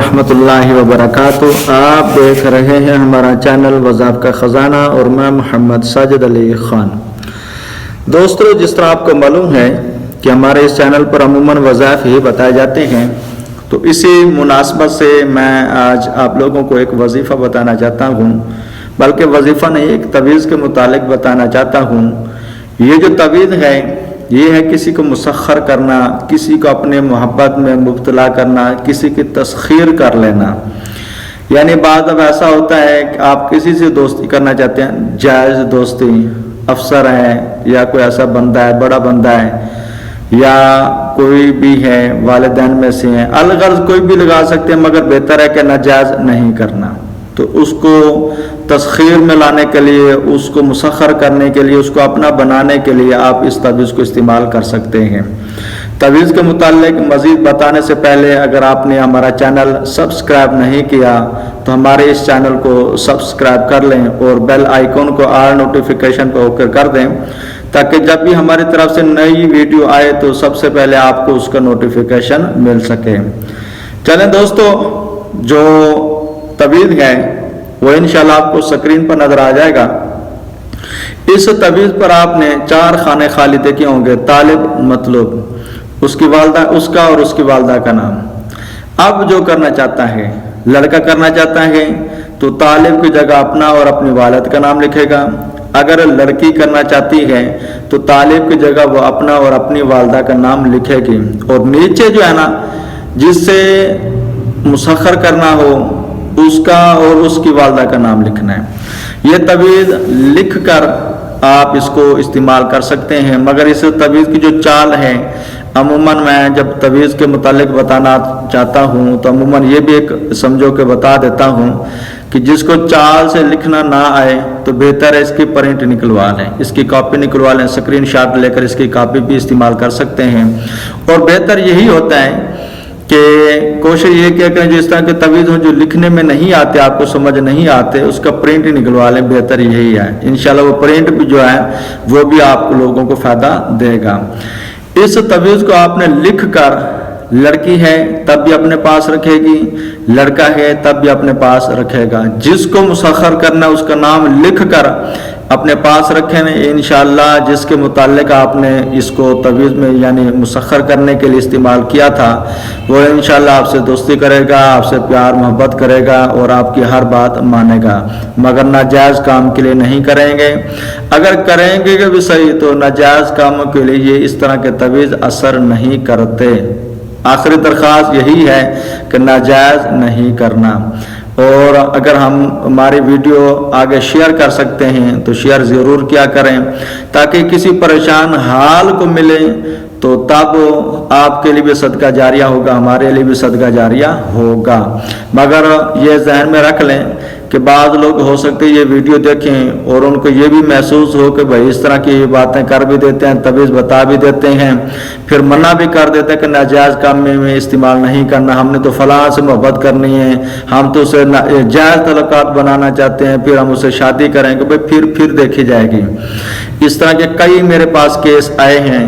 ورحمۃ اللہ وبرکاتہ۔ آپ دیکھ رہے ہیں ہمارا چینل وظائف کا خزانہ اور میں محمد ساجد علی خان۔ دوستو، جس طرح آپ کو معلوم ہے کہ ہمارے اس چینل پر عموماً وظائف ہی بتائے جاتے ہیں، تو اسی مناسبت سے میں آج آپ لوگوں کو ایک وظیفہ بتانا چاہتا ہوں، بلکہ وظیفہ نہیں، ایک تعویذ کے متعلق بتانا چاہتا ہوں۔ یہ جو تعویذ ہے یہ ہے کسی کو مسخر کرنا، کسی کو اپنے محبت میں مبتلا کرنا، کسی کی تسخیر کر لینا۔ یعنی بعض اب ایسا ہوتا ہے کہ آپ کسی سے دوستی کرنا چاہتے ہیں، جائز دوستی، افسر ہے یا کوئی ایسا بندہ ہے، بڑا بندہ ہے یا کوئی بھی ہے والدین میں سے ہیں، الغرض کوئی بھی لگا سکتے ہیں، مگر بہتر ہے کہ ناجائز نہیں کرنا۔ تو اس کو تسخیر میں لانے کے لیے، اس کو مسخر کرنے کے لیے، اس کو اپنا بنانے کے لیے آپ اس تعویذ کو استعمال کر سکتے ہیں۔ تعویذ کے متعلق مزید بتانے سے پہلے اگر آپ نے ہمارا چینل سبسکرائب نہیں کیا تو ہمارے اس چینل کو سبسکرائب کر لیں اور بیل آئیکن کو آل نوٹیفیکیشن پہ اوکے کر دیں، تاکہ جب بھی ہماری طرف سے نئی ویڈیو آئے تو سب سے پہلے آپ کو اس کا نوٹیفیکیشن مل سکے۔ چلیں دوستو، جو تعویذ ہے وہ انشاءاللہ آپ کو سکرین پر نظر آ جائے گا۔ اس تعویذ پر آپ نے 4 خانے خالی دیکھے ہوں گے، طالب، مطلوب، اس کی والدہ، اس کا اور اس کی والدہ کا نام۔ اب جو کرنا چاہتا ہے، لڑکا کرنا چاہتا ہے تو طالب کی جگہ اپنا اور اپنی والد کا نام لکھے گا۔ اگر لڑکی کرنا چاہتی ہے تو طالب کی جگہ وہ اپنا اور اپنی والدہ کا نام لکھے گی، اور نیچے جو ہے نا جس سے مسخر کرنا ہو اس کا اور اس کی والدہ کا نام لکھنا ہے۔ یہ تعویذ لکھ کر آپ اس کو استعمال کر سکتے ہیں، مگر اس تعویذ کی جو چال ہے، عموماً میں جب تعویذ کے متعلق بتانا چاہتا ہوں تو عموماً یہ بھی ایک سمجھو کہ بتا دیتا ہوں کہ جس کو چال سے لکھنا نہ آئے تو بہتر ہے اس کی پرنٹ نکلوا لیں، اس کی کاپی نکلوا لیں، اسکرین شاٹ لے کر اس کی کاپی بھی استعمال کر سکتے ہیں۔ اور بہتر یہی ہوتا ہے کہ کوشش یہ کیا کریں جو اس طرح کے تعویذ ہوں جو لکھنے میں نہیں آتے، آپ کو سمجھ نہیں آتے، اس کا پرنٹ نکلوا لیں، بہتر یہی ہے۔ انشاءاللہ وہ پرنٹ بھی جو ہے وہ بھی آپ لوگوں کو فائدہ دے گا۔ اس تعویذ کو آپ نے لکھ کر، لڑکی ہے تب بھی اپنے پاس رکھے گی، لڑکا ہے تب بھی اپنے پاس رکھے گا۔ جس کو مسخر کرنا اس کا نام لکھ کر اپنے پاس رکھیں، انشاءاللہ جس کے متعلق آپ نے اس کو تعویذ میں یعنی مسخر کرنے کے لیے استعمال کیا تھا، وہ انشاءاللہ آپ سے دوستی کرے گا، آپ سے پیار محبت کرے گا اور آپ کی ہر بات مانے گا، مگر ناجائز کام کے لیے نہیں کریں گے۔ اگر کریں گے بھی صحیح تو ناجائز کاموں کے لیے یہ اس طرح کے تعویذ اثر نہیں کرتے۔ آخری درخواست یہی ہے کہ ناجائز نہیں کرنا، اور اگر ہم ہماری ویڈیو آگے شیئر کر سکتے ہیں تو شیئر ضرور کیا کریں، تاکہ کسی پریشان حال کو ملے تو تب آپ کے لیے بھی صدقہ جاریہ ہوگا، ہمارے لیے بھی صدقہ جاریہ ہوگا۔ مگر یہ ذہن میں رکھ لیں کہ بعض لوگ ہو سکتے یہ ویڈیو دیکھیں اور ان کو یہ بھی محسوس ہو کہ بھائی اس طرح کی باتیں کر بھی دیتے ہیں، تعویذ بتا بھی دیتے ہیں، پھر منع بھی کر دیتے ہیں کہ ناجائز کام میں استعمال نہیں کرنا، ہم نے تو فلاں سے محبت کرنی ہے، ہم تو اسے جائز تعلقات بنانا چاہتے ہیں، پھر ہم اسے شادی کریں گے، بھائی پھر دیکھی جائے گی۔ اس طرح کے کئی میرے پاس کیس آئے ہیں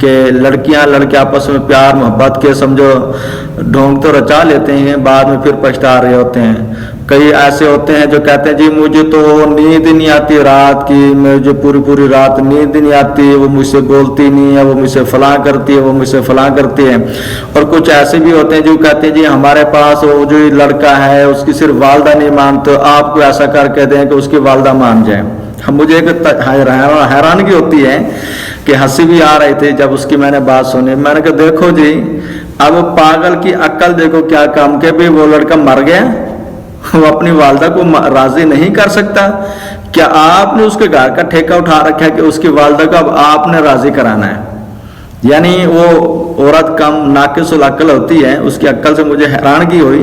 کہ لڑکیاں لڑکے آپس میں پیار محبت کے سمجھو ڈھونگ تو رچا لیتے ہیں، بعد میں پھر پچھتا رہے ہوتے ہیں۔ کئی ایسے ہوتے ہیں جو کہتے ہیں جی مجھے تو نیند نہیں آتی رات کی، مجھے پوری رات نیند نہیں آتی، وہ مجھ سے بولتی نہیں ہے، وہ مجھ سے فلاں کرتی ہے، وہ مجھ سے فلاں کرتی ہے۔ اور کچھ ایسے بھی ہوتے ہیں جو کہتے ہیں جی ہمارے پاس وہ جو لڑکا ہے اس کی صرف والدہ نہیں مانتے، آپ کو ایسا کر کے دیں کہ اس کی والدہ مان جائے۔ مجھے ایک حیرانگی ہوتی ہے کہ ہنسی بھی آ رہی تھی جب اس کی میں نے بات سنی، میں نے کہا دیکھو جی اب پاگل کی عقل دیکھو کیا کام کے بھی وہ لڑکا مر گیا، وہ اپنی والدہ کو راضی نہیں کر سکتا، کیا آپ نے اس کے گھر کا ٹھیکہ اٹھا رکھا ہے کہ اس کی والدہ کو اب آپ نے راضی کرانا ہے؟ یعنی وہ عورت کم ناقص العقل ہوتی ہے، اس کی عقل سے مجھے حیرانگی ہوئی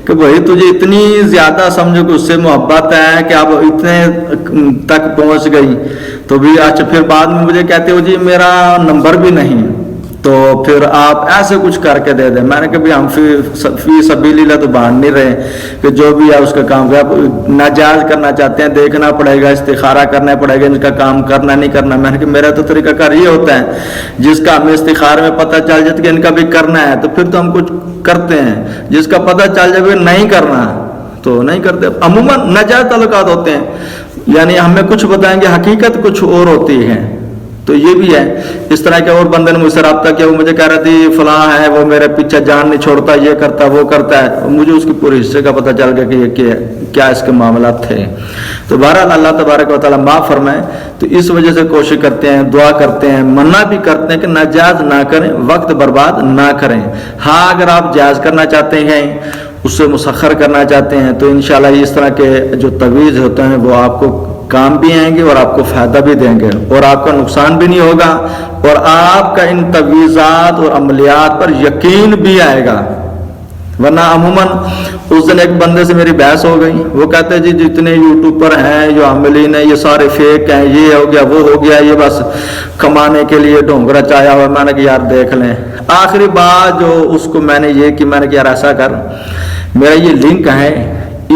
کہ بھائی تجھے اتنی زیادہ سمجھو کہ اس سے محبت ہے کہ اب اتنے تک پہنچ گئی، تو بھی اچھا پھر بعد میں مجھے کہتے ہو جی میرا نمبر بھی نہیں، تو پھر آپ ایسے کچھ کر کے دے دیں. میں نے کہا بھی ہم فی سبیل اللہ تو باندھ نہیں رہے کہ جو بھی ہے اس کا کام کیا. ناجائز کرنا چاہتے ہیں دیکھنا پڑے گا, استخارہ کرنا پڑے گا, ان کا کام کرنا نہیں کرنا. میں نے کہا میرا تو طریقہ کار یہ ہوتا ہے جس کا ہمیں استخارے میں پتہ چل جاتا کہ ان کا بھی کرنا ہے تو پھر تو ہم کچھ کرتے ہیں, جس کا پتہ چل جائے کہ نہیں کرنا تو نہیں کرتے. عموماً ناجائز تعلقات ہوتے ہیں, یعنی ہمیں کچھ بتائیں گے حقیقت کچھ اور ہوتی ہے. تو یہ بھی ہے. اس طرح کے اور بندے نے مجھ سے رابطہ کیا, وہ مجھے کہہ رہا تھی فلاں ہے وہ میرے پیچھے جان نہیں چھوڑتا, یہ کرتا وہ کرتا ہے. مجھے اس کی پورے حصے کا پتہ چل گیا کہ یہ کیا اس کے معاملات تھے. تو بہرحال اللہ تبارک و تعالیٰ معاف فرمائے. تو اس وجہ سے کوشش کرتے ہیں, دعا کرتے ہیں, منع بھی کرتے ہیں کہ ناجائز نہ کریں, وقت برباد نہ کریں. ہاں اگر آپ جائز کرنا چاہتے ہیں, اس سے مسخر کرنا چاہتے ہیں تو انشاءاللہ اس طرح کے جو تویز ہوتے ہیں وہ آپ کو کام بھی آئیں گے اور آپ کو فائدہ بھی دیں گے اور آپ کا نقصان بھی نہیں ہوگا اور آپ کا ان تویزات اور عملیات پر یقین بھی آئے گا. ورنہ عموماً اس دن ایک بندے سے میری بحث ہو گئی, وہ کہتے ہیں جی جتنے یوٹیوب پر ہیں جو عاملین ہیں یہ سارے فیک ہیں, یہ ہو گیا وہ ہو گیا, یہ بس کمانے کے لیے ڈھونگرا چایا ہوا. میں نے کہا یار دیکھ لیں. آخری بات جو اس کو میں نے یہ کہ میں نے کہا یار ایسا کر, میرا یہ لنک ہے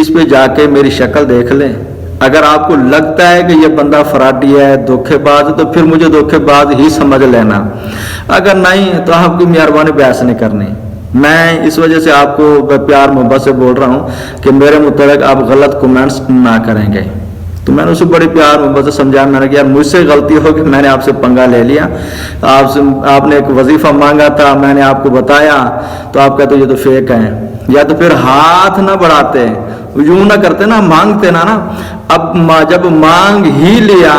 اس پہ جا کے میری شکل دیکھ لیں. اگر آپ کو لگتا ہے کہ یہ بندہ فراڈی ہے, دھوکے باز ہے, تو پھر مجھے دھوکے باز ہی سمجھ لینا. اگر نہیں تو آپ کی مہربانی بحث نہیں کرنی. میں اس وجہ سے آپ کو پیار محبت سے بول رہا ہوں کہ میرے متعلق آپ غلط کمنٹس نہ کریں گے. تو میں نے اسے بڑی پیار محبت سے سمجھایا. میں نے کہا یار مجھ سے غلطی ہو کہ میں نے آپ سے پنگا لے لیا, آپ نے ایک وظیفہ مانگا تھا, میں نے آپ کو بتایا تو آپ کہتے یہ تو فیک ہیں. یا تو پھر ہاتھ نہ بڑھاتے, یوں نہ کرتے نا, مانگتے نا. اب جب مانگ ہی لیا,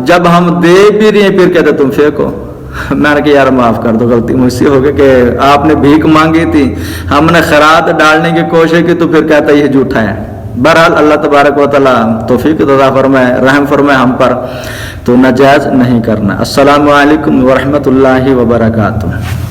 جب ہم دے بھی رہے ہیں پھر کہتے تم فیک ہو. میں نے کہا یار معاف کر دو, غلطی مجھ سے ہو گئی کہ آپ نے بھیک مانگی تھی, ہم نے خیرات ڈالنے کی کوشش کی تو پھر کہتا یہ جھوٹا ہے. بہرحال اللہ تبارک و تعالیٰ توفیق عطا فرمائے, رحم فرمائے ہم پر. تو ناجائز نہیں کرنا. السلام علیکم ورحمۃ اللہ وبرکاتہ.